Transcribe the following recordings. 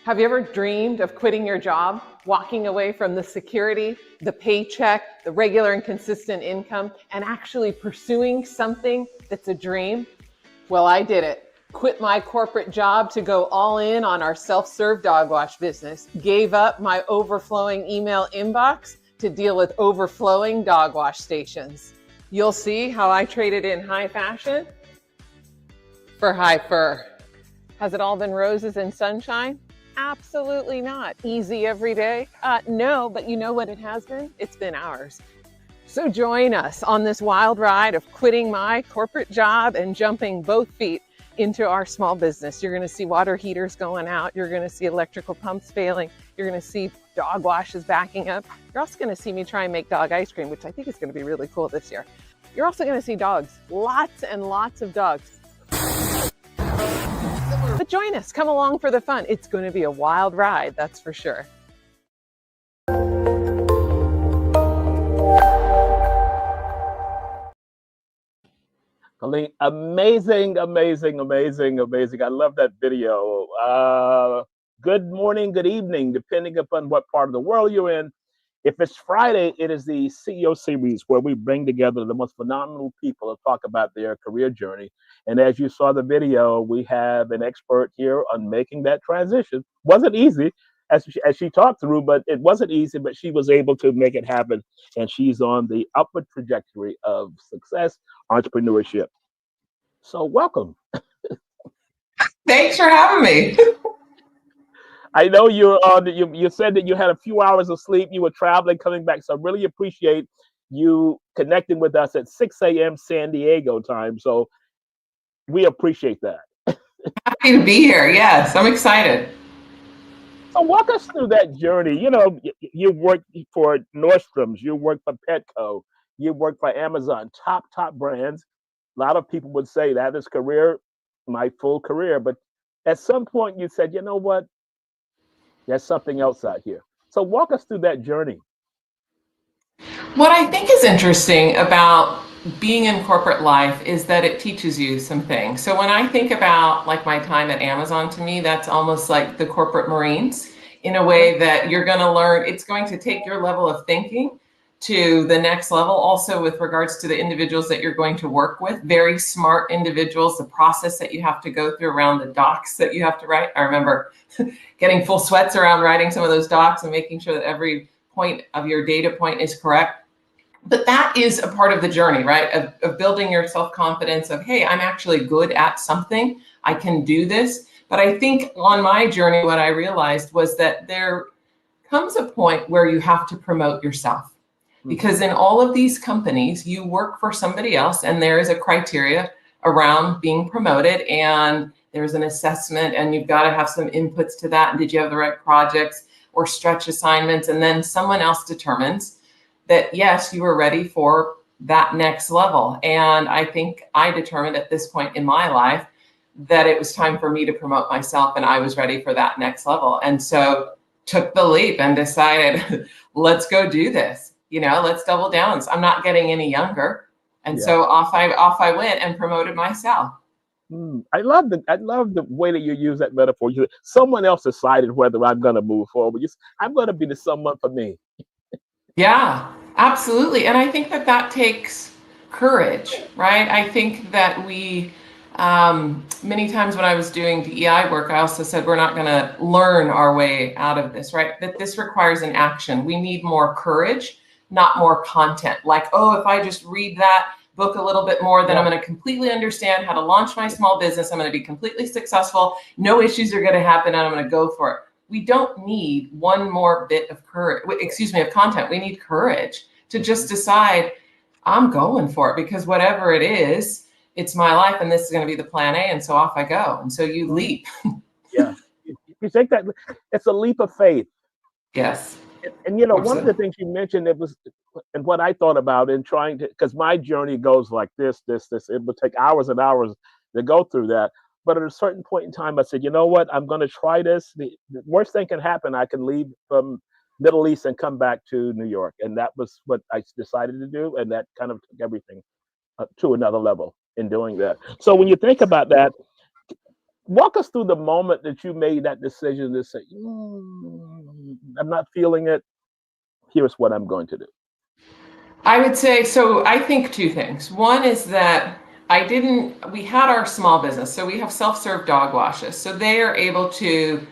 Have you ever dreamed of quitting your job, walking away from the security, the paycheck, the regular and consistent income, and actually pursuing something that's a dream? Well, I did it. Quit my corporate job to go all in on our self-serve dog wash business. Gave up my overflowing email inbox to deal with overflowing dog wash stations. You'll see how I traded in high fashion for high fur. Has it all been roses and sunshine? Absolutely not. Easy every day? No, but you know what it has been? It's been ours. So join us on this wild ride of quitting my corporate job and jumping both feet into our small business. You're going to see water heaters going out. You're going to see electrical pumps failing. You're going to see dog washes backing up. You're also going to see me try and make dog ice cream, which I think is going to be really cool this year. You're also going to see dogs, lots and lots of dogs. But join us, come along for the fun. It's going to be a wild ride, that's for sure. Colleen, amazing. I love that video. Good morning, good evening, depending upon what part of the world you're in. If it's Friday, it is the CEO series where we bring together the most phenomenal people to talk about their career journey. And as you saw the video, we have an expert here on making that transition. Wasn't easy, as she talked through, but it wasn't easy, but she was able to make it happen. And she's on the upward trajectory of success, entrepreneurship. So welcome. Thanks for having me. I know you're on. You said that you had a few hours of sleep. You were traveling, coming back. So I really appreciate you connecting with us at 6 a.m. San Diego time. So we appreciate that. Happy to be here. Yes, I'm excited. So walk us through that journey. You know, you worked for Nordstrom's, you worked for Petco, you worked for Amazon, top brands. A lot of people would say that is career, my full career. But at some point you said, you know what? There's something else out here. So walk us through that journey. What I think is interesting about being in corporate life is that it teaches you some things. So when I think about like my time at Amazon, to me, that's almost like the corporate Marines in a way that you're going to learn. It's going to take your level of thinking to the next level. Also with regards to the individuals that you're going to work with, very smart individuals, the process that you have to go through around the docs that you have to write. I remember getting full sweats around writing some of those docs and making sure that every point of your data point is correct. But that is a part of the journey, right? Of building your self-confidence of, hey, I'm actually good at something. I can do this. But I think on my journey, what I realized was that there comes a point where you have to promote yourself. Because in all of these companies, you work for somebody else and there is a criteria around being promoted and there's an assessment and you've got to have some inputs to that. And did you have the right projects or stretch assignments? And then someone else determines that, yes, you were ready for that next level. And I think I determined at this point in my life that it was time for me to promote myself and I was ready for that next level. And so took the leap and decided, let's go do this. You know, let's double down. I'm not getting any younger. And so off I went and promoted myself. I love the way that you use that metaphor. Someone else decided whether I'm going to move forward. I'm going to be the someone for me. Yeah, absolutely. And I think that takes courage, right? I think that we, many times when I was doing DEI work, I also said, we're not going to learn our way out of this, right? That this requires an action. We need more courage, not more content. Like, oh, if I just read that book a little bit more, then I'm going to completely understand how to launch my small business. I'm going to be completely successful. No issues are going to happen and I'm going to go for it. We don't need one more bit of of content. We need courage to just decide I'm going for it because whatever it is, it's my life and this is going to be the plan A. And so off I go. And so you leap. Yeah. You think that it's a leap of faith. Yes. And you know, one of the things you mentioned, and what I thought about in trying to, because my journey goes like this, it would take hours and hours to go through that. But at a certain point in time, I said, you know what, I'm going to try this. The worst thing can happen. I can leave from Middle East and come back to New York. And that was what I decided to do. And that kind of took everything to another level in doing that. So when you think about that, Walk us through the moment that you made that decision to say, I'm not feeling it. Here's what I'm going to do. I would say, so I think two things. One is that we had our small business. So we have self-serve dog washes. So they are able to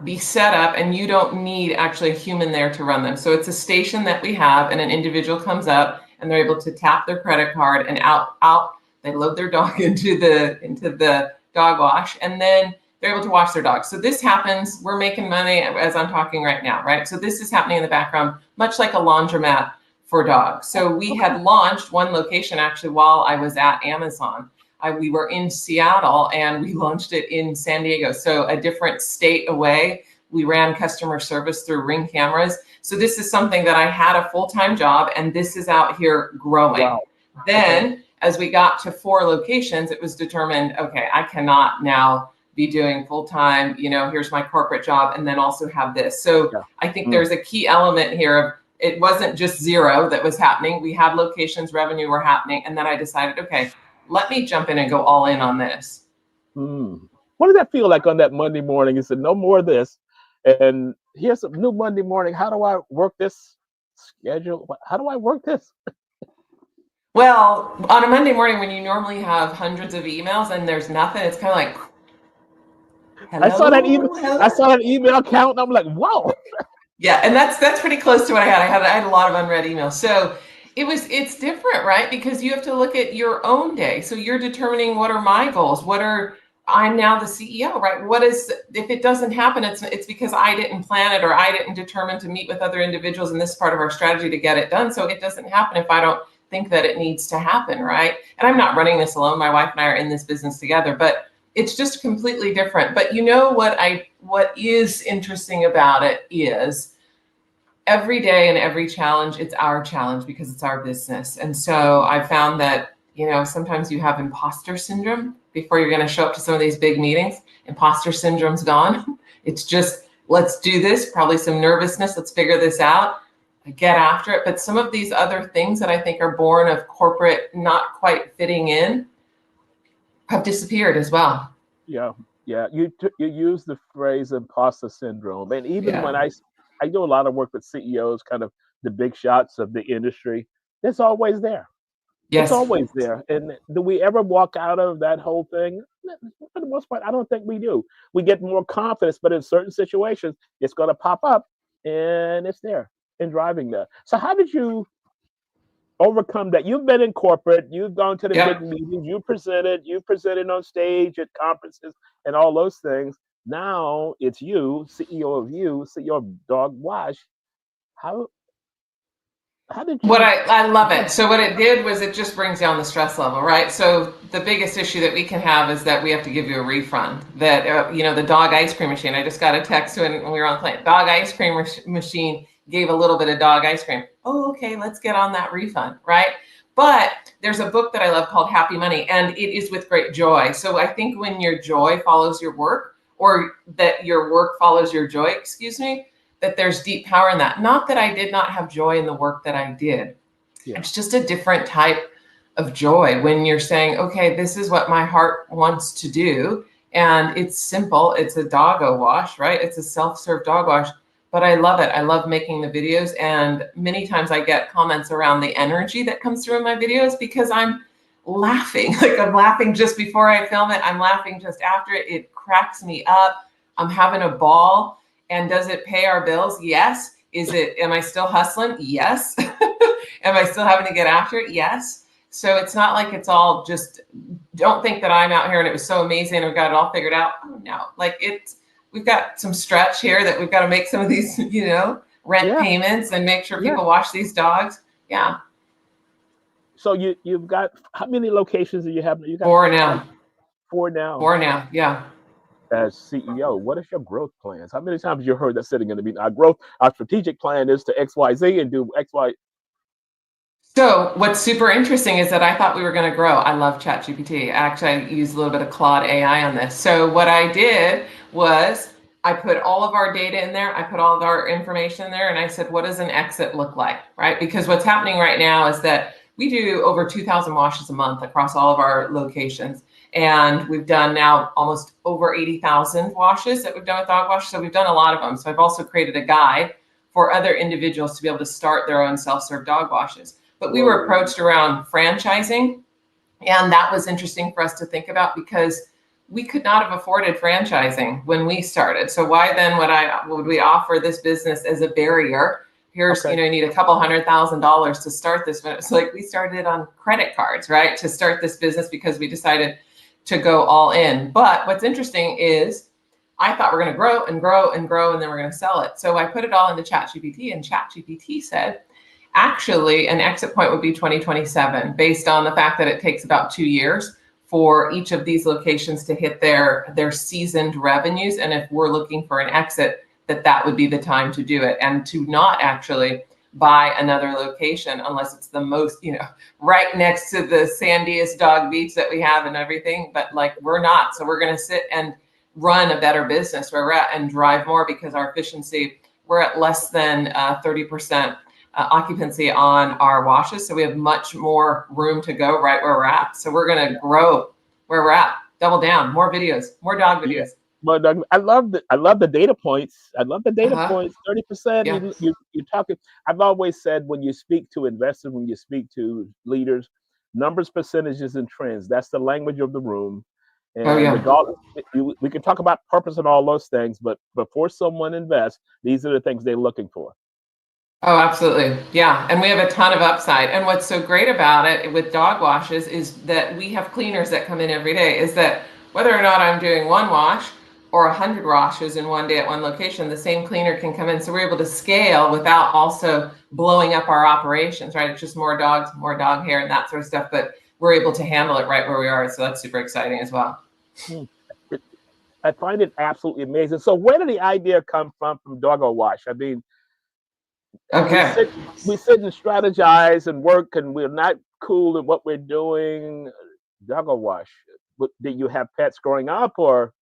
be set up and you don't need actually a human there to run them. So it's a station that we have and an individual comes up and they're able to tap their credit card and out, they load their dog into the dog wash and then they're able to wash their dog. So this happens, we're making money as I'm talking right now, right? So this is happening in the background, much like a laundromat for dogs. So we had launched one location actually while I was at Amazon. We were in Seattle and we launched it in San Diego. So a different state away. We ran customer service through Ring cameras. So this is something that I had a full-time job and this is out here growing. Wow. Then as we got to 4 locations, it was determined, okay, I cannot now be doing full-time, here's my corporate job and then also have this. So yeah. I think there's a key element here of it wasn't just 0 that was happening. We had locations, revenue were happening. And then I decided, okay, let me jump in and go all in on this. What did that feel like on that Monday morning? You said, no more of this. And here's a new Monday morning. How do I work this schedule? How do I work this? Well, on a Monday morning, when you normally have hundreds of emails and there's nothing, it's kind of like, hello? I saw that email count and I'm like, whoa. Yeah, and that's pretty close to what I had. I had a lot of unread emails. So it's different, right? Because you have to look at your own day. So you're determining what are my goals? I'm now the CEO, right? If it doesn't happen, it's because I didn't plan it or I didn't determine to meet with other individuals in this part of our strategy to get it done. So it doesn't happen if I don't think that it needs to happen, right? And I'm not running this alone. My wife and I are in this business together, but it's just completely different. But what is interesting about it is every day and every challenge, it's our challenge because it's our business. And so I found that, sometimes you have imposter syndrome before you're going to show up to some of these big meetings. Imposter syndrome's gone. It's just, let's do this, probably some nervousness. Let's figure this out, get after it. But some of these other things that I think are born of corporate not quite fitting in have disappeared as well. Yeah. You use the phrase imposter syndrome. And even when I do a lot of work with CEOs, kind of the big shots of the industry, it's always there. Yes. It's always there. And do we ever walk out of that whole thing? For the most part, I don't think we do. We get more confidence, but in certain situations, it's going to pop up and it's there and driving there. So how did you overcome that? You've been in corporate, you've gone to the big meetings, you presented on stage at conferences and all those things. Now it's you, CEO of Dog Wash. How did you? I love it. So what it did was it just brings down the stress level, right? So the biggest issue that we can have is that we have to give you a refund. That the dog ice cream machine. I just got a text when we were on the plane. Dog ice cream machine gave a little bit of dog ice cream. Oh, okay, let's get on that refund, right? But there's a book that I love called Happy Money, and it is with great joy. So I think when your joy follows your work, or that your work follows your joy, that there's deep power in that. Not that I did not have joy in the work that I did. Yeah. It's just a different type of joy when you're saying, okay, this is what my heart wants to do. And it's simple. It's a doggo wash, right? It's a self-serve dog wash, but I love it. I love making the videos. And many times I get comments around the energy that comes through in my videos because I'm laughing. Like I'm laughing just before I film it. I'm laughing just after it. It cracks me up. I'm having a ball. And does it pay our bills? Yes. Am I still hustling? Yes. Am I still having to get after it? Yes. So it's not like it's all just, don't think that I'm out here and it was so amazing and we got it all figured out. Oh, no, we've got some stretch here that we've got to make some of these, rent payments and make sure people wash these dogs. Yeah. So you've got, how many locations do you have? You got 4 now. 4 now. 4 now. Yeah. As CEO, what is your growth plans? How many times have you heard that sitting in the meeting? Our strategic plan is to XYZ and do XY. So what's super interesting is that I thought we were going to grow. I love ChatGPT. Actually, I used a little bit of Claude AI on this. So what I did was I put all of our data in there. I put all of our information in there. And I said, what does an exit look like, right? Because what's happening right now is that we do over 2,000 washes a month across all of our locations. And we've done now almost over 80,000 washes that we've done with Dog Wash. So we've done a lot of them. So I've also created a guide for other individuals to be able to start their own self-serve dog washes. But we were approached around franchising, and that was interesting for us to think about because we could not have afforded franchising when we started. So why then would we offer this business as a barrier? Here's, you need a couple $100,000 to start this. It's like we started on credit cards, right? To start this business because we decided to go all in. But what's interesting is I thought we're going to grow and grow and grow, and then we're going to sell it. So I put it all into ChatGPT, and ChatGPT said, actually, an exit point would be 2027, based on the fact that it takes about 2 years for each of these locations to hit their seasoned revenues. And if we're looking for an exit, that would be the time to do it, and to not actually buy another location unless it's the most, right next to the sandiest dog beach that we have and everything. But like, we're not. So we're going to sit and run a better business where we're at and drive more, because our efficiency, we're at less than 30% occupancy on our washes. So we have much more room to go right where we're at. So we're going to grow where we're at, double down, more videos, more dog videos. But I love the data points. I love the data points. 30%. Yeah. You're talking. I've always said, when you speak to investors, when you speak to leaders, numbers, percentages, and trends. That's the language of the room. And regardless, we can talk about purpose and all those things, but before someone invests, these are the things they're looking for. Oh, absolutely. Yeah. And we have a ton of upside. And what's so great about it with dog washes is that we have cleaners that come in every day. Is that whether or not I'm doing one wash or 100 washes in one day at one location, the same cleaner can come in. So we're able to scale without also blowing up our operations, right? It's just more dogs, more dog hair and that sort of stuff, but we're able to handle it right where we are. So that's super exciting as well. I find it absolutely amazing. So where did the idea come from Doggo Wash? I mean, we sit and strategize and work, and we're not cool in what we're doing. Doggo Wash. Did you have pets growing up, or?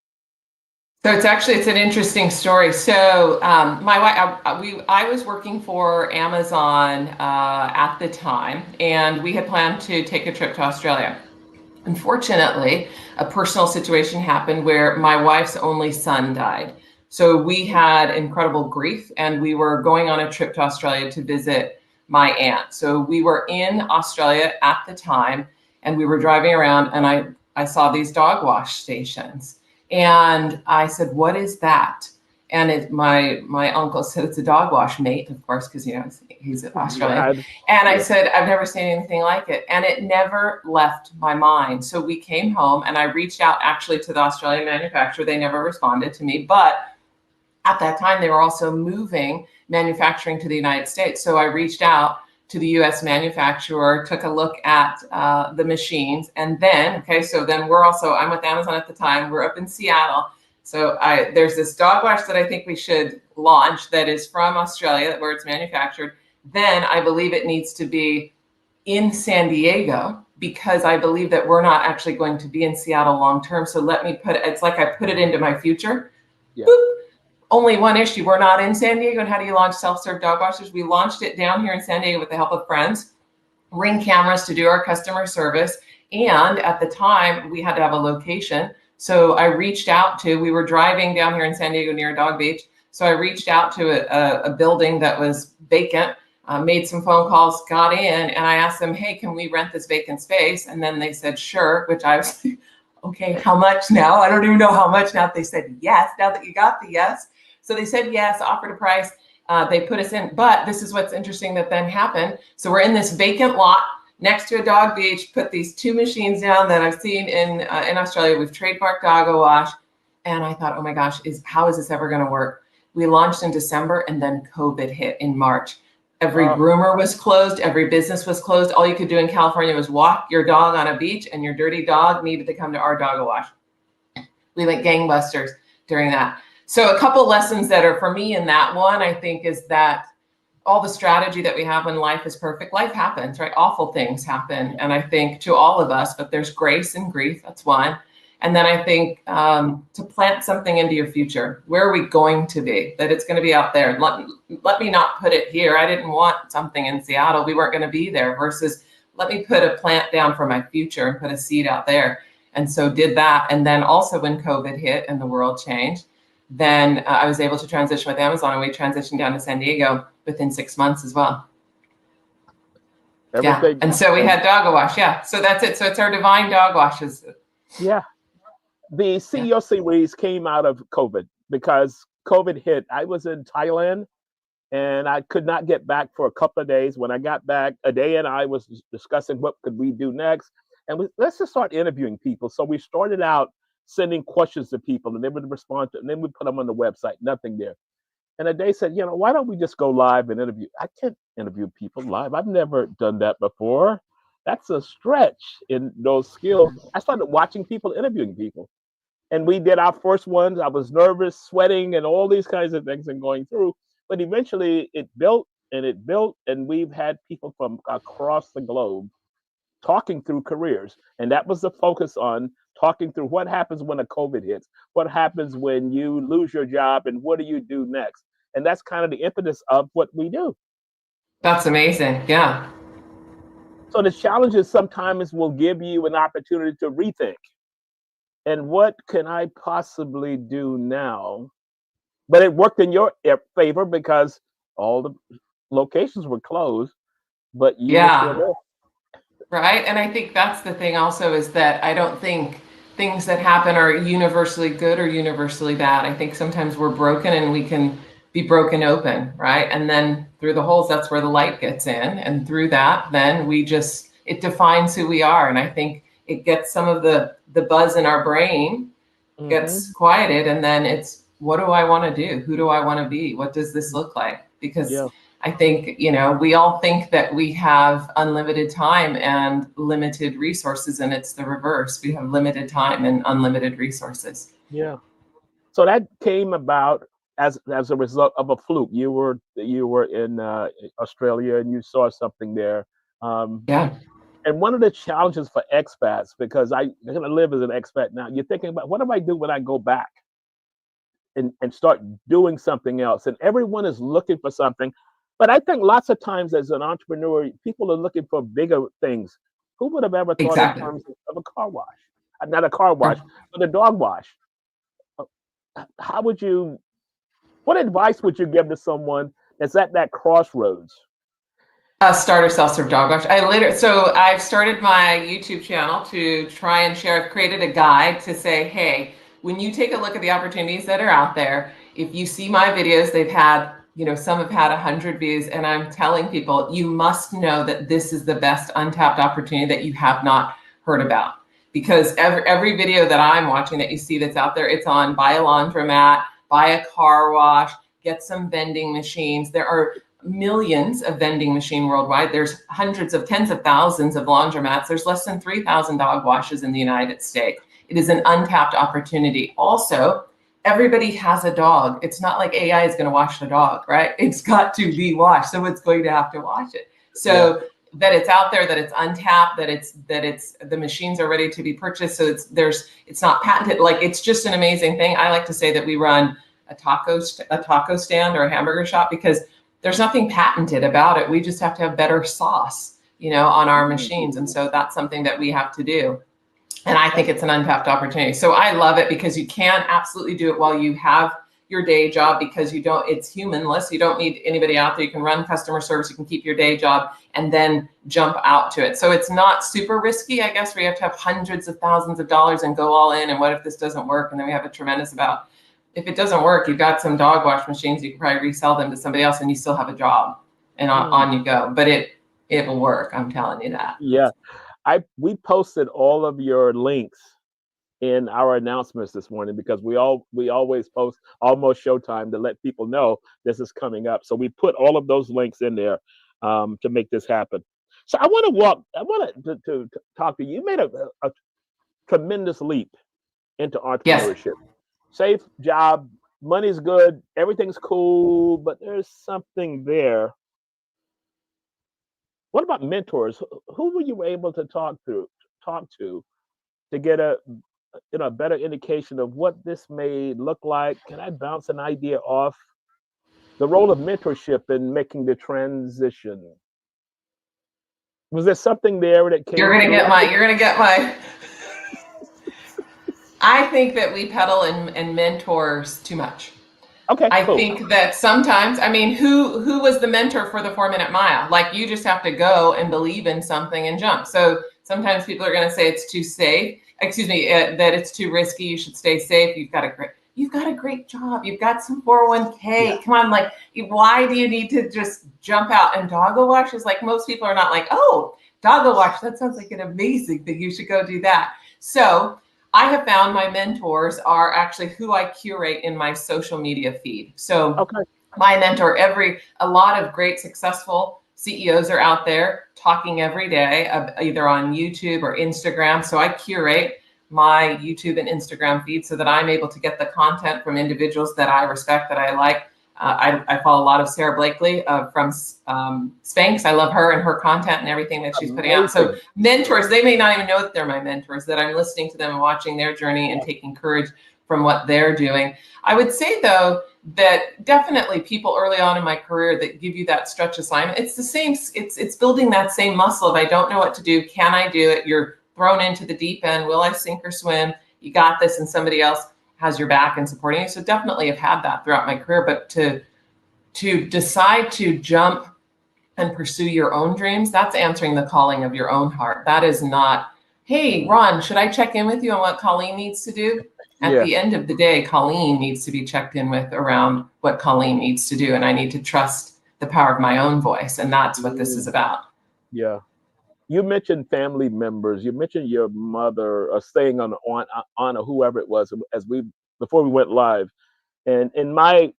So it's an interesting story. So my wife, I was working for Amazon at the time, and we had planned to take a trip to Australia. Unfortunately, a personal situation happened where my wife's only son died. So we had incredible grief, and we were going on a trip to Australia to visit my aunt. So we were in Australia at the time, and we were driving around, and I saw these dog wash stations. And I said, "What is that?" And my uncle said, "It's a dog wash, mate," of course, because he's Australian. And I said, "I've never seen anything like it." And it never left my mind. So we came home, and I reached out actually to the Australian manufacturer. They never responded to me, but at that time they were also moving manufacturing to the United States. So I reached out to the US manufacturer, took a look at the machines, and then, I'm with Amazon at the time, we're up in Seattle. So there's this dog wash that I think we should launch that is from Australia, where it's manufactured. Then I believe it needs to be in San Diego, because I believe that we're not actually going to be in Seattle long-term. So it's like I put it into my future. Yeah. Boop. Only one issue, we're not in San Diego. And how do you launch self-serve dog washers? We launched it down here in San Diego with the help of friends, Ring cameras to do our customer service. And at the time we had to have a location. So I reached out we were driving down here in San Diego near Dog Beach. So I reached out to a building that was vacant, made some phone calls, got in, and I asked them, "Hey, can we rent this vacant space?" And then they said, "Sure," which I was like, "Okay, how much now?" I don't even know how much now. They said yes, now that you got the yes. So they said yes, offered a price. They put us in. But this is what's interesting that then happened. So we're in this vacant lot next to a dog beach, put these 2 machines down that I've seen in Australia. We've trademarked Doggo Wash. And I thought, oh my gosh, how is this ever going to work? We launched in December, and then COVID hit in March. Every groomer was closed. Every business was closed. All you could do in California was walk your dog on a beach, and your dirty dog needed to come to our Doggo Wash. We went gangbusters during that. So a couple lessons that are for me in that one, I think, is that all the strategy that we have when life is perfect, life happens, right? Awful things happen. And I think to all of us, but there's grace and grief. That's one. And then I think to plant something into your future. Where are we going to be? That it's going to be out there. Let me not put it here. I didn't want something in Seattle. We weren't going to be there, versus let me put a plant down for my future and put a seed out there. And so did that. And then also when COVID hit and the world changed, then I was able to transition with Amazon, and we transitioned down to San Diego within 6 months as well. Yeah. Everything. And so we had Doggo Wash. Yeah. So that's it. So it's our divine dog washes. Yeah. The CEO series came out of COVID because COVID hit. I was in Thailand and I could not get back for a couple of days. When I got back, a day and I was discussing what could we do next. And let's just start interviewing people. So we started out sending questions to people and they would respond to, and then we put them on the website, nothing there. And they said, why don't we just go live and interview? I can't interview people live. I've never done that before. That's a stretch in those skills. I started watching people interviewing people. And we did our first ones. I was nervous, sweating, and all these kinds of things and going through. But eventually it built, and we've had people from across the globe talking through careers. And that was the focus on talking through what happens when a COVID hits, what happens when you lose your job, and what do you do next? And that's kind of the impetus of what we do. That's amazing. Yeah. So the challenges sometimes will give you an opportunity to rethink. And what can I possibly do now? But it worked in your favor because all the locations were closed, but you were still there. Right. And I think that's the thing also, is that I don't think things that happen are universally good or universally bad. I think sometimes we're broken and we can be broken open, right? And then through the holes, that's where the light gets in. And through that, then it defines who we are. And I think it gets some of the buzz in our brain gets quieted. And then it's, what do I want to do? Who do I want to be? What does this look like? Because I think, we all think that we have unlimited time and limited resources, and it's the reverse. We have limited time and unlimited resources. Yeah. So that came about as a result of a fluke. You were in Australia and you saw something there. And one of the challenges for expats, because I'm going to live as an expat now, you're thinking about, what do I do when I go back and start doing something else? And everyone is looking for something. But I think lots of times as an entrepreneur, people are looking for bigger things. Who would have ever thought in terms of a car wash? Not a car wash, but a dog wash. What advice would you give to someone that's at that crossroads? Start a self-serve dog wash. So I've started my YouTube channel to try and share. I've created a guide to say, hey, when you take a look at the opportunities that are out there, if you see my videos, they've had, some have had 100 views, and I'm telling people, you must know that this is the best untapped opportunity that you have not heard about. Because every video that I'm watching that you see that's out there, it's on buy a laundromat, buy a car wash, get some vending machines. There are millions of vending machine worldwide. There's hundreds of tens of thousands of laundromats. There's less than 3,000 dog washes in the United States. It is an untapped opportunity. Also, everybody has a dog. It's not like AI is going to wash the dog, right? It's got to be washed. So it's going to have to wash it. So that it's out there, that it's untapped, that it's the machines are ready to be purchased. So it's not patented. Like, it's just an amazing thing. I like to say that we run a taco stand or a hamburger shop because there's nothing patented about it. We just have to have better sauce, on our machines. And so that's something that we have to do. And I think it's an untapped opportunity. So I love it because you can absolutely do it while you have your day job, because it's humanless. You don't need anybody out there. You can run customer service, you can keep your day job and then jump out to it. So it's not super risky, I guess, where you have to have hundreds of thousands of dollars and go all in. And what if this doesn't work? And then we have a tremendous about, if it doesn't work, you've got some dog wash machines, you can probably resell them to somebody else and you still have a job, and on you go. But it will work. I'm telling you that. Yeah. We posted all of your links in our announcements this morning because we always post almost showtime to let people know this is coming up. So we put all of those links in there to make this happen. So I want to talk to you. You made a tremendous leap into entrepreneurship. Yes. Safe job, money's good, everything's cool, but there's something there. What about mentors? Who were you able to talk to get a better indication of what this may look like? Can I bounce an idea off? The role of mentorship in making the transition. Was there something there that came? You're gonna get my. I think that we peddle and mentors too much. Okay, I cool. think that sometimes, I mean, who was the mentor for the 4-minute mile? Like, you just have to go and believe in something and jump. So sometimes people are going to say it's too safe. Excuse me, that it's too risky. You should stay safe. You've got a great job. You've got some 401k. Yeah. Come on, like, why do you need to just jump out? And Doggo Wash is like, most people are not like, oh, Doggo Wash, that sounds like an amazing thing. You should go do that. So I have found my mentors are actually who I curate in my social media feed. So Okay. my mentor, a lot of great successful CEOs are out there talking every day, either on YouTube or Instagram. So I curate my YouTube and Instagram feed so that I'm able to get the content from individuals that I respect, that I like. I follow a lot of Sarah Blakely from Spanx. I love her and her content and everything that she's putting out. So mentors, they may not even know that they're my mentors, that I'm listening to them and watching their journey and taking courage from what they're doing. I would say, though, that definitely people early on in my career that give you that stretch assignment, it's the same, it's building that same muscle. If I don't know what to do, can I do it? You're thrown into the deep end. Will I sink or swim? You got this, and somebody else has your back and supporting you. So definitely have had that throughout my career, but to decide to jump and pursue your own dreams, that's answering the calling of your own heart. That is not, hey, Ron, should I check in with you on what Colleen needs to do? At the end of the day, Colleen needs to be checked in with around what Colleen needs to do. And I need to trust the power of my own voice. And that's what this is about. Yeah. You mentioned family members. You mentioned your mother staying on or whoever it was before we went live. And in my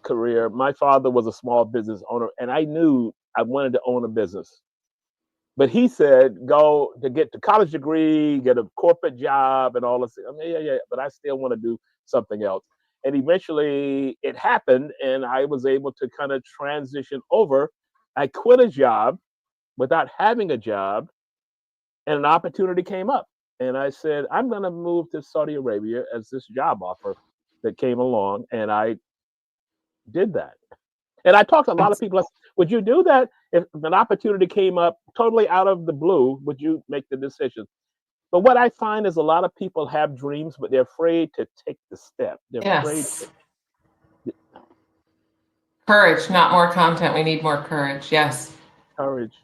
career, my father was a small business owner, and I knew I wanted to own a business. But he said, go to get the college degree, get a corporate job, and all this. I mean, yeah, but I still want to do something else. And eventually, it happened, and I was able to kind of transition over. I quit a job without having a job, and an opportunity came up. And I said, I'm going to move to Saudi Arabia as this job offer that came along, and I did that. And I talked to a lot of people, like, would you do that? If an opportunity came up totally out of the blue, would you make the decision? But what I find is a lot of people have dreams, but they're afraid to take the step. They're afraid to. Courage, not more content. We need more courage. Yes. Courage.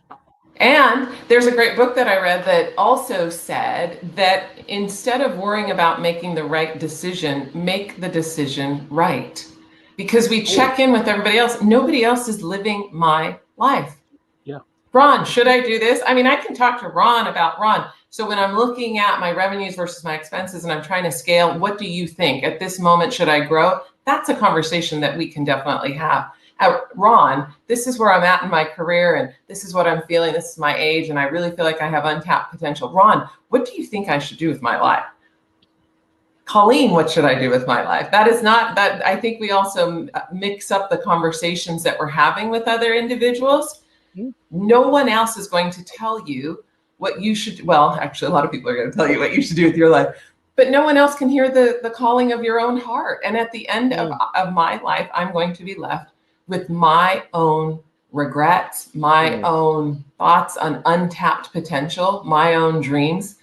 And there's a great book that I read that also said that instead of worrying about making the right decision, make the decision right. Because we check in with everybody else. Nobody else is living my life. Yeah. Ron, should I do this? I mean, I can talk to Ron about Ron. So when I'm looking at my revenues versus my expenses and I'm trying to scale, what do you think? At this moment, should I grow? That's a conversation that we can definitely have. Ron, this is where I'm at in my career, and this is what I'm feeling. This is my age, and I really feel like I have untapped potential. Ron, what do you think I should do with my life? Colleen, what should I do with my life? That is not that. I think we also mix up the conversations that we're having with other individuals. No one else is going to tell you what you should. Well, actually, a lot of people are going to tell you what you should do with your life, but no one else can hear the calling of your own heart. And at the end of my life, I'm going to be left with my own regrets, my own thoughts on untapped potential, my own dreams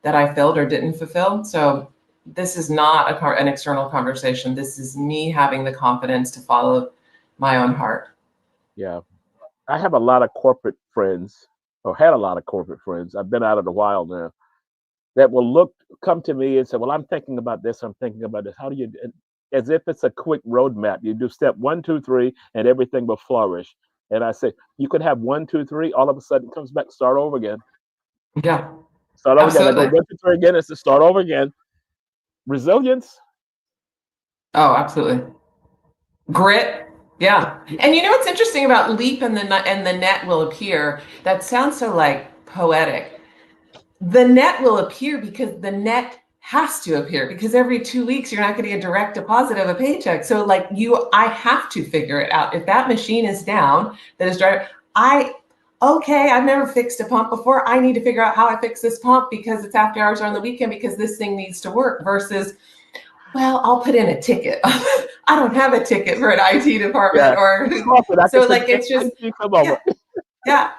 that I filled or didn't fulfill. So this is not an external conversation. This is me having the confidence to follow my own heart. Yeah. I have a lot of corporate friends, or had a lot of corporate friends. I've been out of a while now, that will come to me and say, well, I'm thinking about this. I'm thinking about this. How do you, as if it's a quick roadmap. You do step 1, 2, 3, and everything will flourish. And I say, you could have 1, 2, 3, all of a sudden it comes back, start over again. Yeah. Start over again. I go 1, 2, 3 again. It's to start over again. Resilience. Oh, absolutely. Grit. Yeah. And you know what's interesting about leap and the net will appear? That sounds so like poetic. The net will appear because the net has to appear, because every 2 weeks you're not getting a direct deposit of a paycheck. So like I have to figure it out. If that machine is down, that is driving, I've never fixed a pump before. I need to figure out how I fix this pump because it's after hours or on the weekend because this thing needs to work, versus, well, I'll put in a ticket. I don't have a ticket for an IT department so like it's just,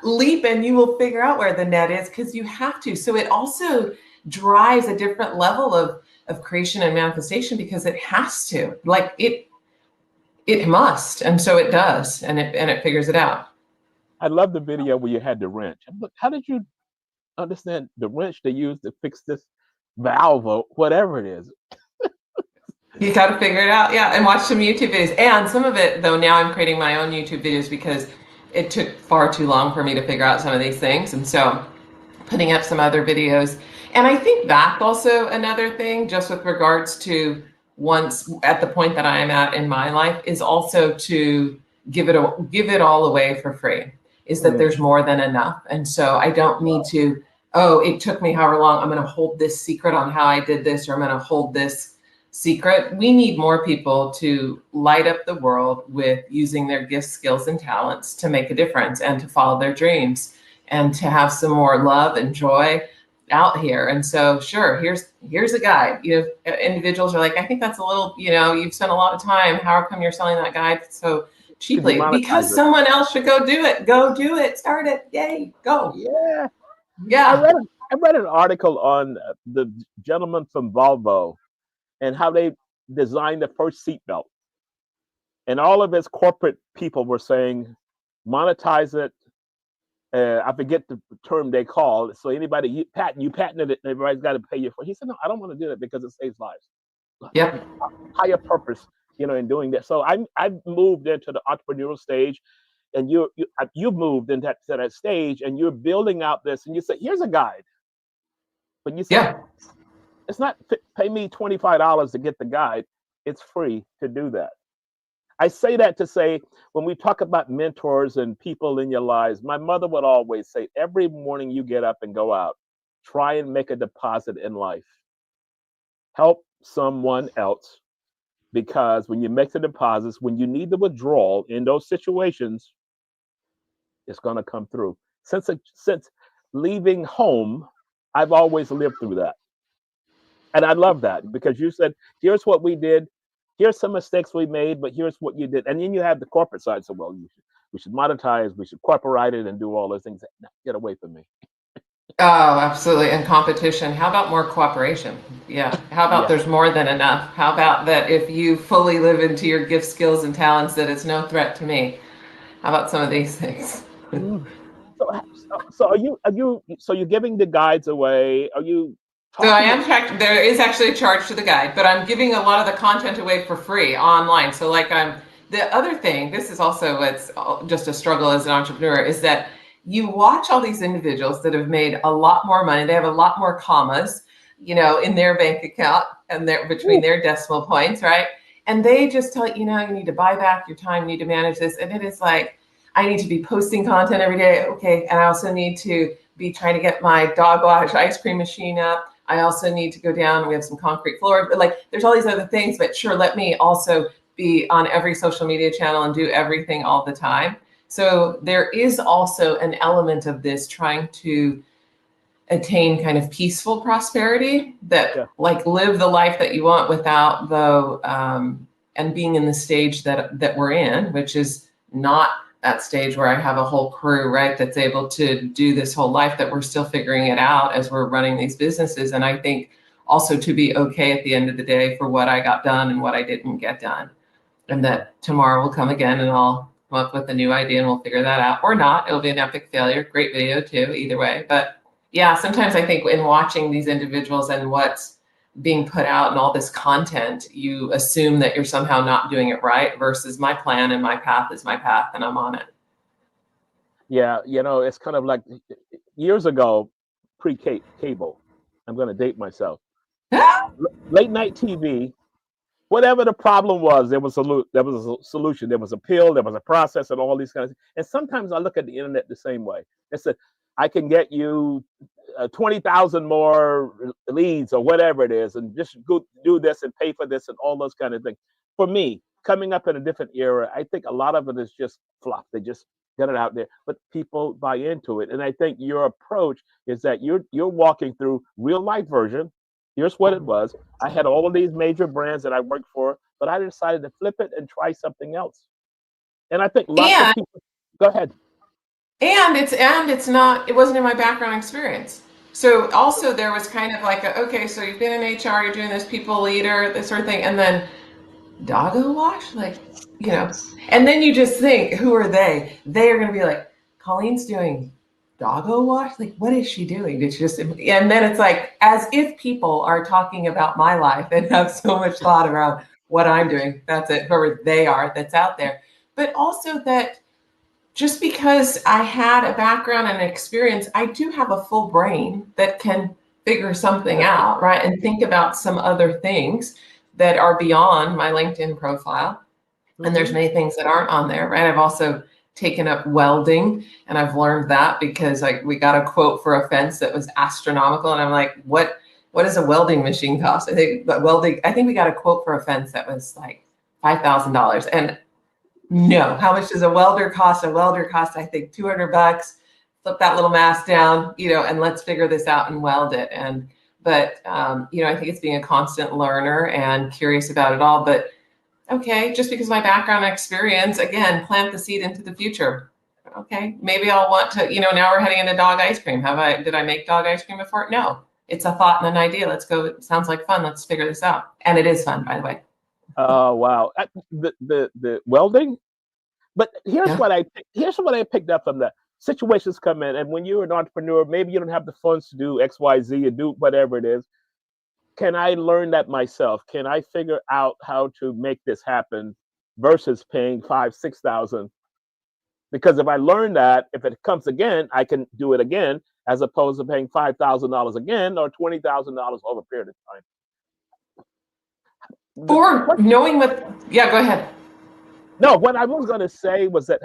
leap and you will figure out where the net is because you have to. So it also drives a different level of of creation and manifestation because it has to, like it must. And so it does, and it figures it out. I love the video where you had the wrench. Look, how did you understand the wrench they use to fix this valve or whatever it is? You got to figure it out. Yeah. And watch some YouTube videos. And some of it, though, now I'm creating my own YouTube videos because it took far too long for me to figure out some of these things. And so putting up some other videos. And I think that's also another thing, just with regards to once at the point that I am at in my life, is also to give it all away for free. Is that there's more than enough. And so I don't need to, oh, it took me however long, I'm going to hold this secret on how I did this, or I'm going to hold this secret. We need more people to light up the world with using their gifts, skills, and talents to make a difference and to follow their dreams and to have some more love and joy out here. And so, sure, here's a guide. You know, individuals are like, I think that's a little, you know, you've spent a lot of time. How come you're selling that guide so cheaply? Because someone else should go do it. Go do it. Start it. Yay. Go. Yeah. Yeah. I read an article on the gentleman from Volvo and how they designed the first seatbelt. And all of his corporate people were saying, monetize it. I forget the term they call it. So anybody, you patented it, and everybody's got to pay you for it. He said, no, I don't want to do that because it saves lives. Yep. Higher purpose, you know, in doing that. So I've moved into the entrepreneurial stage, and you've moved into that stage, and you're building out this, and you say, here's a guide. But you say, it's not pay me $25 to get the guide. It's free to do that. I say that to say, when we talk about mentors and people in your lives, my mother would always say, every morning you get up and go out, try and make a deposit in life. Help someone else, because when you make the deposits, when you need the withdrawal in those situations, it's going to come through. Since leaving home, I've always lived through that. And I love that, because you said, here's what we did. Here's some mistakes we made, but here's what you did. And then you have the corporate side. So, well, we should monetize, we should corporate it and do all those things. No, get away from me. Oh, absolutely. And competition. How about more cooperation? Yeah. How about there's more than enough? How about that if you fully live into your gifts, skills, and talents, that it's no threat to me? How about some of these things? So you're giving the guides away? Are you? So I am there is actually a charge to the guide, but I'm giving a lot of the content away for free online. So like the other thing, this is also what's just a struggle as an entrepreneur, is that you watch all these individuals that have made a lot more money. They have a lot more commas, you know, in their bank account and between their decimal points, right? And they just tell you, you need to buy back your time, you need to manage this. And it is like, I need to be posting content every day. Okay. And I also need to be trying to get my Doggo Wash ice cream machine up. I also need to go down. We have some concrete floor, but like there's all these other things, but sure, let me also be on every social media channel and do everything all the time. So there is also an element of this trying to attain kind of peaceful prosperity that like live the life that you want without though, and being in the stage that we're in, which is not that stage where I have a whole crew, right, that's able to do this whole life, that we're still figuring it out as we're running these businesses. And I think also to be okay at the end of the day for what I got done and what I didn't get done. And that tomorrow will come again and I'll come up with a new idea and we'll figure that out, or not. It'll be an epic failure. Great video too, either way. But yeah, sometimes I think in watching these individuals and what's being put out and all this content, you assume that you're somehow not doing it right, versus my plan and my path is my path and I'm on it. Yeah, it's kind of like years ago, pre-cable, I'm going to date myself. Late night TV, whatever the problem was, there was a solution, there was a pill, there was a process, and all these kinds of things. And sometimes I look at the internet the same way. It said, I can get you 20,000 more leads or whatever it is, and just go do this and pay for this and all those kind of things. For me, coming up in a different era, I think a lot of it is just fluff. They just get it out there, but people buy into it. And I think your approach is that you're walking through real life version. Here's what it was. I had all of these major brands that I worked for, but I decided to flip it and try something else. And I think lots of people. Go ahead. And it wasn't in my background experience. So also there was kind of like, okay, so you've been in HR, you're doing this people leader, this sort of thing, and then Doggo Wash, like, and then you just think, who are they? They are going to be like, Colleen's doing Doggo Wash. Like, what is she doing? Did she just? And then it's like, as if people are talking about my life and have so much thought around what I'm doing. That's it, whoever they are that's out there. But also that just because I had a background and experience, I do have a full brain that can figure something out, right? And think about some other things that are beyond my LinkedIn profile. And there's many things that aren't on there, right? I've also taken up welding, and I've learned that because we got a quote for a fence that was astronomical, and I'm like, what does a welding machine cost? I think we got a quote for a fence that was like $5,000, and no, how much does a welder cost? A welder costs, I think, $200. Flip that little mask down, and let's figure this out and weld it. But I think it's being a constant learner and curious about it all. But okay, just because of my background and experience, again, plant the seed into the future. Okay, maybe I'll want to, now we're heading into dog ice cream. Did I make dog ice cream before? No, it's a thought and an idea. Let's go. It sounds like fun. Let's figure this out. And it is fun, by the way. Oh, wow. The welding. But here's what I picked up from that. Situations come in, and when you're an entrepreneur, maybe you don't have the funds to do X, Y, Z, or do whatever it is. Can I learn that myself? Can I figure out how to make this happen versus paying $5,000-$6,000? Because if I learn that, if it comes again, I can do it again, as opposed to paying $5,000 again or $20,000 over a period of time. Or knowing yeah, go ahead. No, what I was going to say was that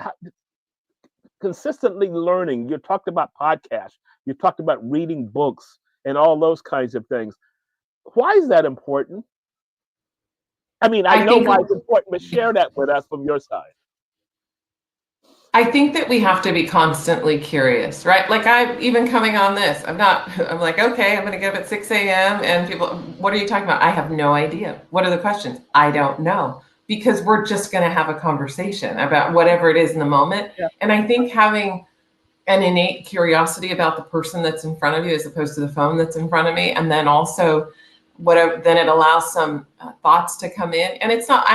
consistently learning, you talked about podcasts, you talked about reading books and all those kinds of things. Why is that important? I mean, I know why it's important, but share that with us from your side. I think that we have to be constantly curious, right? Like even coming on this, I'm like, okay, I'm going to get up at 6 a.m. and people, what are you talking about? I have no idea. What are the questions? I don't know, because we're just going to have a conversation about whatever it is in the moment. Yeah. And I think having an innate curiosity about the person that's in front of you as opposed to the phone that's in front of me. And then also then it allows some thoughts to come in. And it's not,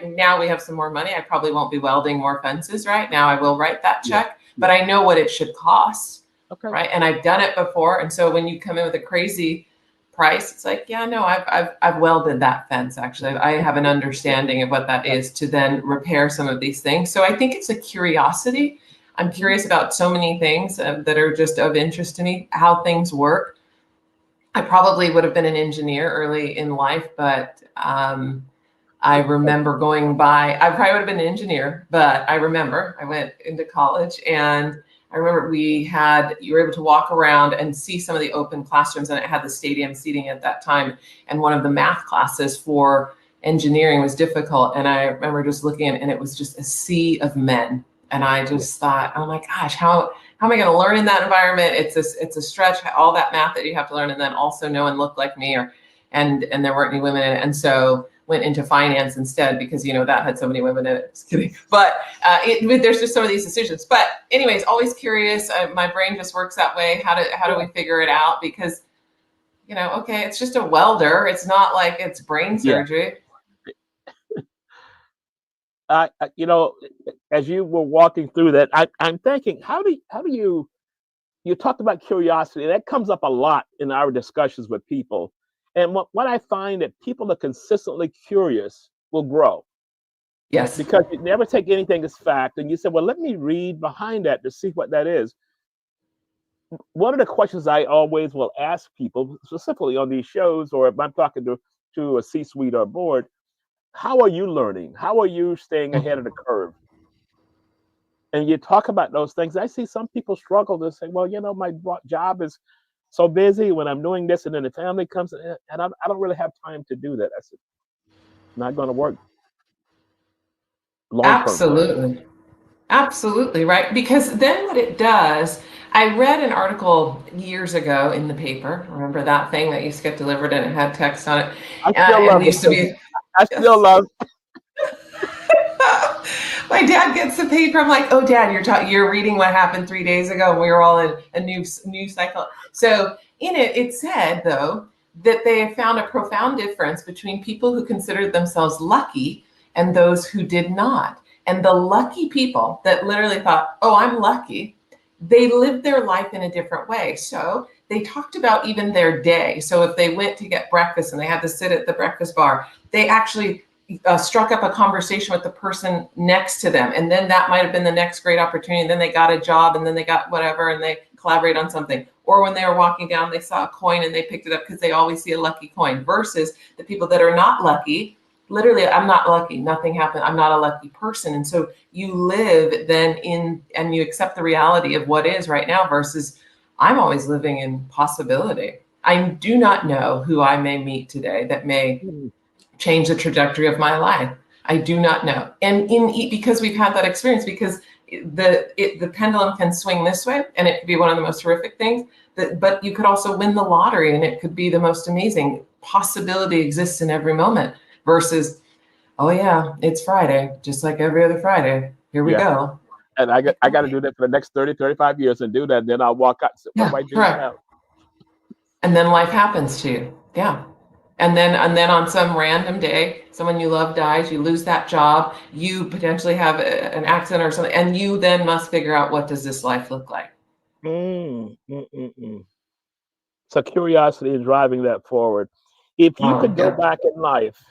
now we have some more money. I probably won't be welding more fences right now. I will write that check, but I know what it should cost. Okay. Right. And I've done it before. And so when you come in with a crazy price, it's like, yeah, no, I've welded that fence. Actually, I have an understanding of what that is to then repair some of these things. So I think it's a curiosity. I'm curious about so many things that are just of interest to me, how things work. I probably would have been an engineer early in life, but I remember I probably would have been an engineer, but I remember I went into college and I remember you were able to walk around and see some of the open classrooms, and it had the stadium seating at that time. And one of the math classes for engineering was difficult. And I remember just looking at it, and it was just a sea of men. And I just thought, oh my gosh, how am I going to learn in that environment? It's a stretch, all that math that you have to learn, and then also no one looked like me, and there weren't any women in it. And so went into finance instead because, that had so many women in it. Just kidding. But there's just some of these decisions. But anyways, always curious. My brain just works that way. How do we figure it out? Because, okay, it's just a welder. It's not like it's brain surgery. Yeah. As you were walking through that, I'm thinking, how do you talked about curiosity? That comes up a lot in our discussions with people. And what I find that people that are consistently curious will grow. Yes. Because you never take anything as fact. And you say, well, let me read behind that to see what that is. One of the questions I always will ask people, specifically on these shows, or if I'm talking to a C-suite or a board, how are you learning? How are you staying ahead of the curve? And you talk about those things. I see some people struggle to say, well, my job is so busy when I'm doing this, and then the family comes, and I don't really have time to do that. I said, not going to work. Absolutely. Absolutely, right? Because then what it does, I read an article years ago in the paper. Remember that thing that used to get delivered and it had text on it? I still love it. I still love My dad gets the paper. I'm like, oh, Dad, you're reading what happened 3 days ago, and we were all in a new cycle. So in it, it said though that they have found a profound difference between people who considered themselves lucky and those who did not. And the lucky people that literally thought, oh, I'm lucky, they lived their life in a different way. So they talked about even their day. So if they went to get breakfast and they had to sit at the breakfast bar, they actually struck up a conversation with the person next to them. And then that might have been the next great opportunity. And then they got a job, and then they got whatever, and they collaborate on something. Or when they were walking down, they saw a coin and they picked it up because they always see a lucky coin, versus the people that are not lucky. Literally, I'm not lucky. Nothing happened. I'm not a lucky person. And so you live then and you accept the reality of what is right now, versus I'm always living in possibility. I do not know who I may meet today that may change the trajectory of my life. I do not know. And because we've had that experience, because the pendulum can swing this way, and it could be one of the most horrific things, but you could also win the lottery, and it could be the most amazing. Possibility exists in every moment, versus, oh yeah, it's Friday, just like every other Friday. Here we go. And I got to do that for the next 30, 35 years and do that. Then I'll walk out. What do I do now? And then life happens to you. Yeah. And then on some random day, someone you love dies, you lose that job, you potentially have an accident or something, and you then must figure out, what does this life look like? So curiosity is driving that forward. If you could go back in life,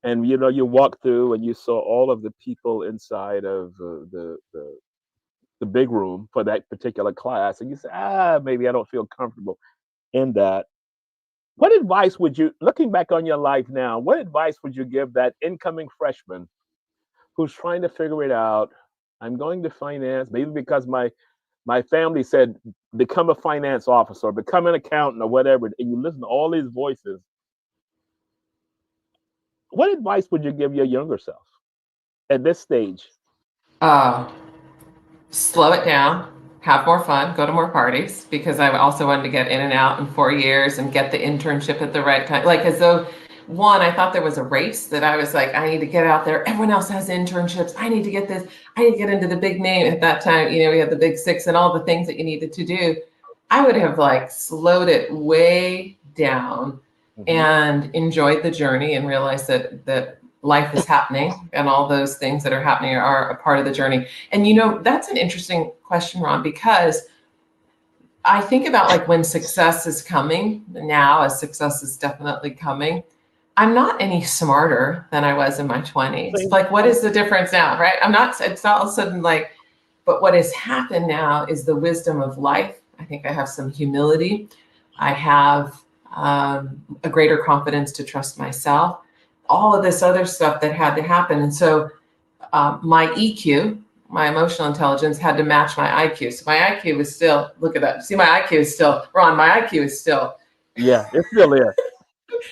and you walk through and you saw all of the people inside of the big room for that particular class, and you say, maybe I don't feel comfortable in that. What advice would you, looking back on your life now, what advice would you give that incoming freshman who's trying to figure it out? I'm going to finance, maybe because my family said, become a finance officer, or become an accountant, or whatever, and you listen to all these voices. What advice would you give your younger self at this stage? Slow it down, have more fun, go to more parties, because I also wanted to get in and out in 4 years and get the internship at the right time. Like, as though, one, I thought there was a race that I was like, I need to get out there. Everyone else has internships. I need to get this. I need to get into the big name. At that time, we had the big six and all the things that you needed to do. I would have slowed it way down and enjoyed the journey, and realized that life is happening, and all those things that are happening are a part of the journey. And that's an interesting question, Ron, because I think about when success is coming now, as success is definitely coming, I'm not any smarter than I was in my 20s. What is the difference now, right? It's not all of a sudden but what has happened now is the wisdom of life. I think I have some humility. I have a greater confidence to trust myself. All of this other stuff that had to happen. And so my EQ, my emotional intelligence, had to match my IQ. So my IQ was still, look at that. See, my IQ is still, Ron, my IQ is still. Yeah, it's still there.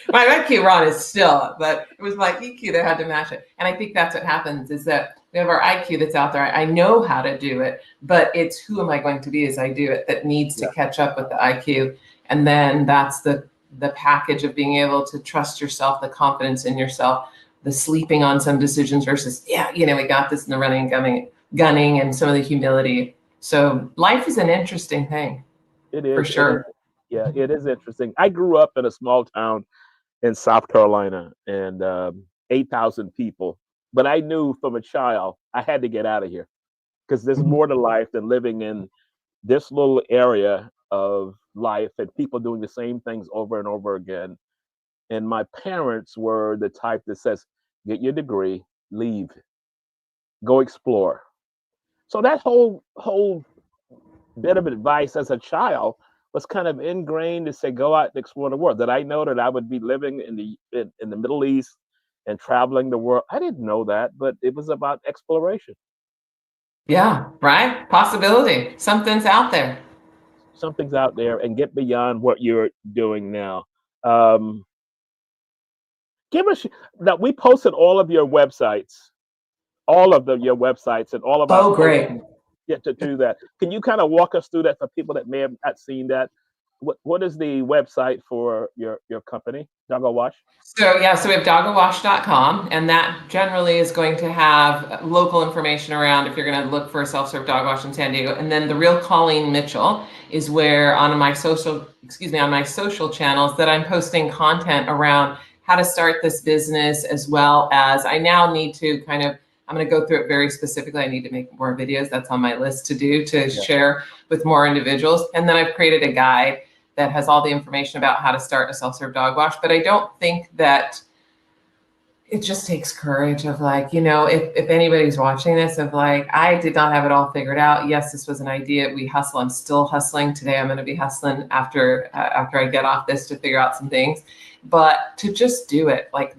My IQ, Ron, is still, but it was my EQ that had to match it. And I think that's what happens, is that we have our IQ that's out there. I know how to do it, but it's who am I going to be as I do it that needs to catch up with the IQ. And then that's the package of being able to trust yourself, the confidence in yourself, the sleeping on some decisions versus, we got this, in the running and gunning, and some of the humility. So life is an interesting thing. It is. For sure. It is interesting. I grew up in a small town in South Carolina, and 8,000 people. But I knew from a child I had to get out of here, because there's more to life than living in this little area of life and people doing the same things over and over again. And my parents were the type that says, get your degree, leave, go explore. So that whole bit of advice as a child was kind of ingrained to say, go out and explore the world. That I know that I would be living in the Middle East and traveling the world. I didn't know that, but it was about exploration. Yeah, right? Possibility. Something's out there. Something's out there, and get beyond what you're doing now. Give us, now we posted all of your websites, your websites, and all of our great. Get to do that. Can you kind of walk us through that for people that may have not seen that? what is the website for your company, Doggo Wash? So yeah, so we have doggowash.com, and that generally is going to have local information around if you're going to look for a self-serve dog wash in San Diego. And then the real Colleen Mitchell is where on my social channels that I'm posting content around how to start this business, as well as I now need to I'm going to go through it very specifically. I need to make more videos. That's on my list to do, to share with more individuals. And then I've created a guide that has all the information about how to start a self-serve dog wash. But I don't think that it just takes courage of like, if anybody's watching this, of like, I did not have it all figured out. Yes, this was an idea. We hustle. I'm still hustling today. I'm going to be hustling after I get off this to figure out some things. But to just do it, like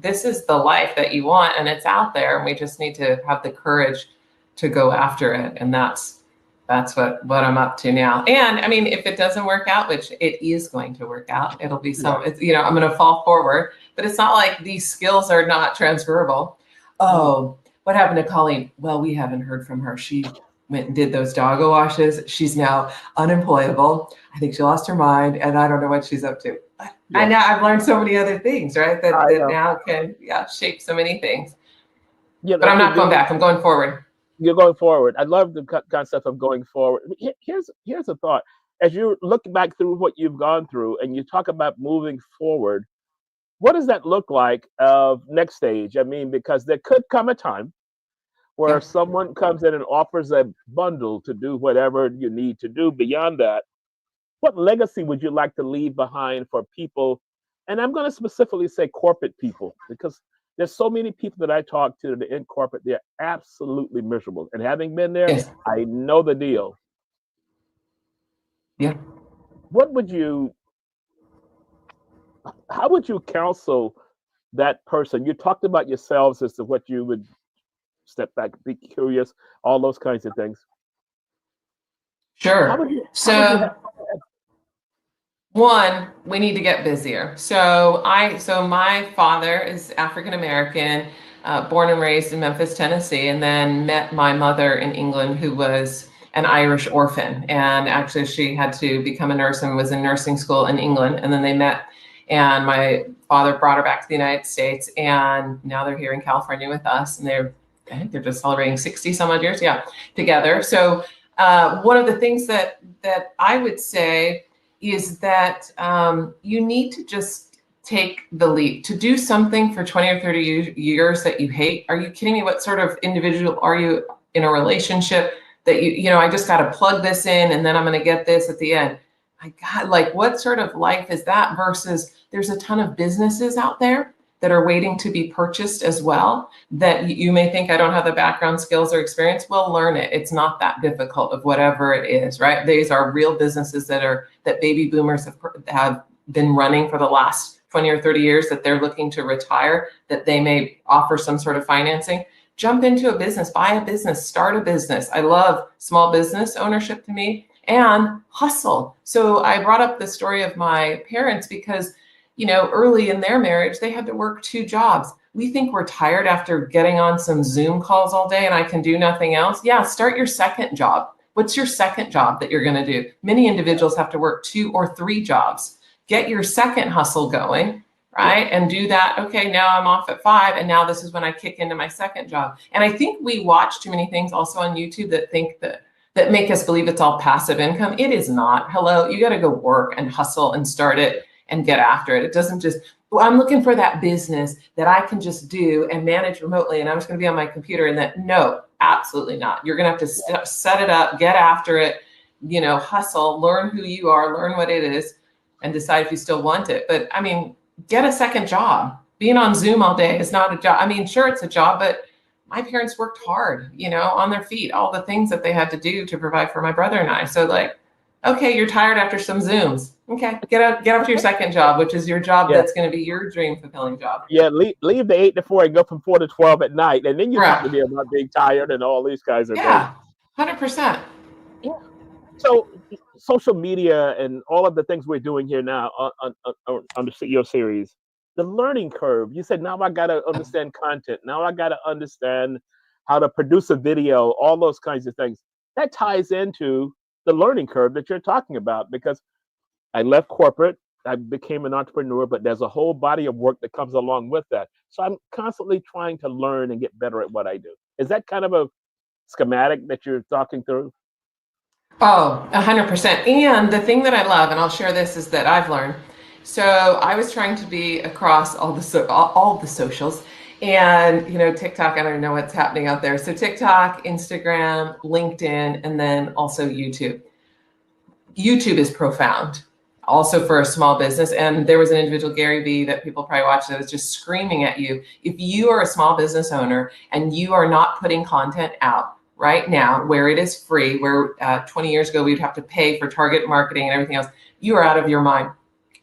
this is the life that you want, and it's out there, and we just need to have the courage to go after it. And that's what I'm up to now. And I mean, if it doesn't work out, which it is going to work out, it'll be I'm going to fall forward, but it's not like these skills are not transferable. Oh, what happened to Colleen? Well, we haven't heard from her. She went and did those doggo washes. She's now unemployable. I think she lost her mind, and I don't know what she's up to. Yeah. And now I've learned so many other things, right? That now can shape so many things. Yeah, but I'm not going back. I'm going forward. You're going forward. I love the concept of going forward. Here's a thought. As you look back through what you've gone through and you talk about moving forward, what does that look like of next stage? I mean, because there could come a time where someone comes in and offers a bundle to do whatever you need to do beyond that. What legacy would you like to leave behind for people? And I'm going to specifically say corporate people, because there's so many people that I talk to that are in corporate, they're absolutely miserable. And having been there, I know the deal. Yeah. How would you counsel that person? You talked about yourselves as to what you would step back, be curious, all those kinds of things. Sure. One, we need to get busier. So my father is African American, born and raised in Memphis, Tennessee, and then met my mother in England, who was an Irish orphan. And actually she had to become a nurse and was in nursing school in England. And then they met, and my father brought her back to the United States. And now they're here in California with us. And I think they're just celebrating 60 some odd years, together. So one of the things that I would say is that you need to just take the leap to do something for 20 or 30 years that you hate. Are you kidding me? What sort of individual are you in a relationship that I just got to plug this in and then I'm going to get this at the end? My God, like what sort of life is that? Versus there's a ton of businesses out there that are waiting to be purchased as well, that you may think I don't have the background, skills, or experience. Well, learn it. It's not that difficult of whatever it is, right? These are real businesses that baby boomers have been running for the last 20 or 30 years, that they're looking to retire, that they may offer some sort of financing. Jump into a business, buy a business, start a business. I love small business ownership to me, and hustle. So I brought up the story of my parents because early in their marriage, they had to work 2 jobs. We think we're tired after getting on some Zoom calls all day and I can do nothing else. Yeah, start your second job. What's your second job that you're going to do? Many individuals have to work 2 or 3 jobs. Get your second hustle going, right? And do that. Okay, now I'm off at 5, and now this is when I kick into my second job. And I think we watch too many things also on YouTube that make us believe it's all passive income. It is not. Hello, you got to go work and hustle and start it and get after it. It doesn't just, I'm looking for that business that I can just do and manage remotely and I'm just going to be on my computer, and that, no, absolutely not. You're going to have to set it up, get after it, hustle, learn who you are, learn what it is, and decide if you still want it. But I mean, get a second job. Being on Zoom all day is not a job. I mean, sure, it's a job, but my parents worked hard, on their feet, all the things that they had to do to provide for my brother and I. So like, okay, you're tired after some Zooms. Okay, get up to your second job, which is your job that's going to be your dream fulfilling job. Yeah, leave the 8 to 4 and go from 4 to 12 at night, and then you talk to me about being tired and all these kinds of things. Yeah, 100%. Yeah. So social media and all of the things we're doing here now on the CEO series, the learning curve. You said now I got to understand content. Now I got to understand how to produce a video. All those kinds of things that ties into the learning curve that you're talking about, because I left corporate. I became an entrepreneur, but there's a whole body of work that comes along with that. So I'm constantly trying to learn and get better at what I do. Is that kind of a schematic that you're talking through? Oh, 100%. And the thing that I love, and I'll share this, is that I've learned. So I was trying to be across all the socials, and TikTok. I don't know what's happening out there. So TikTok, Instagram, LinkedIn, and then also YouTube. YouTube is profound, also for a small business. And there was an individual, Gary Vee, that people probably watched, that was just screaming at you. If you are a small business owner and you are not putting content out right now, where it is free, where 20 years ago we'd have to pay for target marketing and everything else, you are out of your mind.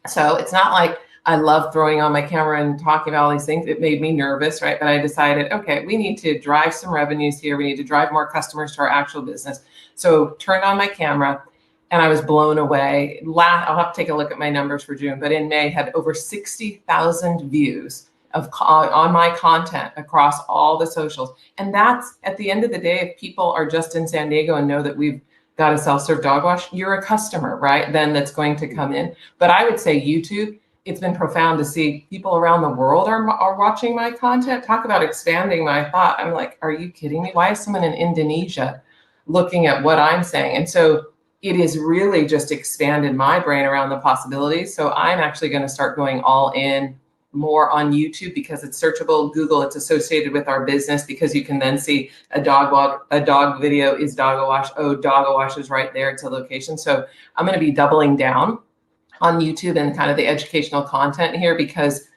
So it's not like I love throwing on my camera and talking about all these things. It made me nervous, right? But I decided, okay, we need to drive some revenues here. We need to drive more customers to our actual business. So turned on my camera, and I was blown away. I'll have to take a look at my numbers for June, but in May had over 60,000 views on my content across all the socials. And that's, at the end of the day, if people are just in San Diego and know that we've got a self-serve dog wash, you're a customer, right? Then that's going to come in. But I would say YouTube, it's been profound to see people around the world are watching my content. Talk about expanding my thought. I'm like, are you kidding me? Why is someone in Indonesia looking at what I'm saying? And so it has really just expanded my brain around the possibilities. So I'm actually going to start going all in more on YouTube, because it's searchable. Google, it's associated with our business, because you can then see a dog video is Doggo Wash. Oh, Doggo Wash is right there. It's a location. So I'm going to be doubling down on YouTube and kind of the educational content here, because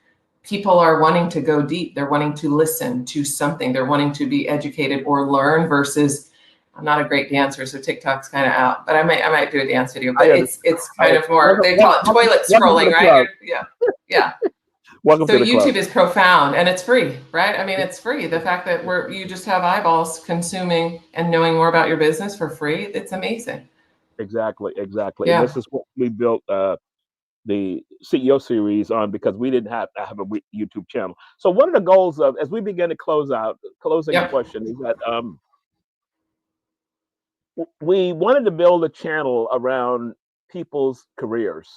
people are wanting to go deep. They're wanting to listen to something. They're wanting to be educated or learn, versus, I'm not a great dancer, so TikTok's kind of out, but I might do a dance video, but it's kind of more, they call it toilet scrolling, right? Yeah. Welcome So to the YouTube club. is profound, and it's free, right? I mean, it's free. The fact that you just have eyeballs consuming and knowing more about your business for free, it's amazing. Exactly. Yeah. And this is what we built the CEO series on, because we didn't have a YouTube channel. So one of the goals of, as we begin to closing Yep. question is that we wanted to build a channel around people's careers.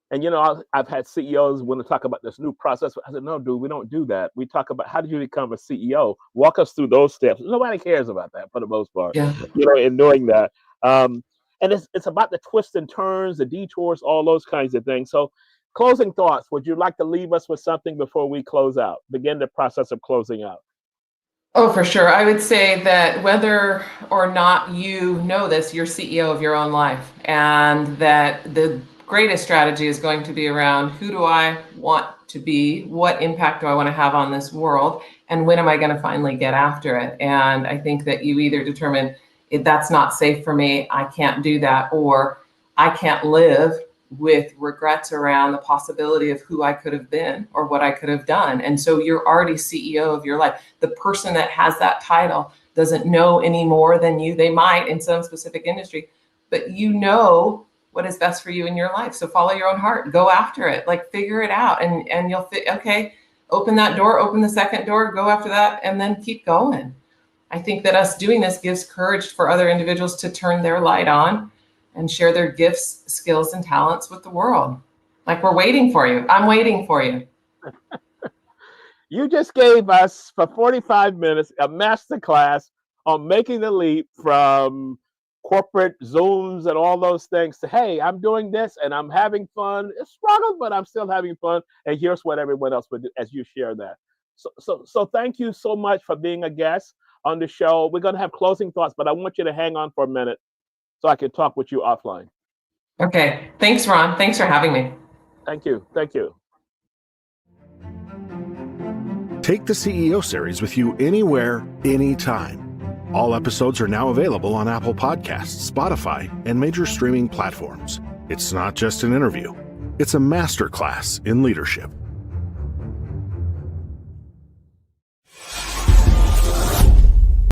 And I've had CEOs want to talk about this new process. I said, no, dude, we don't do that. We talk about, how did you become a CEO? Walk us through those steps. Nobody cares about that for the most part. Yeah. In doing that. And it's about the twists and turns, the detours, all those kinds of things. So closing thoughts, would you like to leave us with something before we close out, begin the process of closing out? Oh, for sure. I would say that whether or not you know this, you're CEO of your own life, and that the greatest strategy is going to be around, who do I want to be? What impact do I want to have on this world? And when am I going to finally get after it? And I think that you either determine, if that's not safe for me, I can't do that, or I can't live with regrets around the possibility of who I could have been or what I could have done. And so you're already CEO of your life. The person that has that title doesn't know any more than you. They might in some specific industry, but you know what is best for you in your life. So follow your own heart, go after it, like figure it out, and you'll fit. Okay, open that door, open the second door, go after that, and then keep going. I think that us doing this gives courage for other individuals to turn their light on and share their gifts, skills, and talents with the world. Like, we're waiting for you. I'm waiting for you. You just gave us, for 45 minutes, a masterclass on making the leap from corporate Zooms and all those things to, hey, I'm doing this and I'm having fun. It's struggle, but I'm still having fun. And here's what everyone else would do as you share that. So thank you so much for being a guest on the show. We're going to have closing thoughts, but I want you to hang on for a minute so I can talk with you offline. Okay. Thanks, Ron. Thanks for having me. Thank you. Take the CEO series with you anywhere, anytime. All episodes are now available on Apple Podcasts, Spotify, and major streaming platforms. It's not just an interview. It's a masterclass in leadership.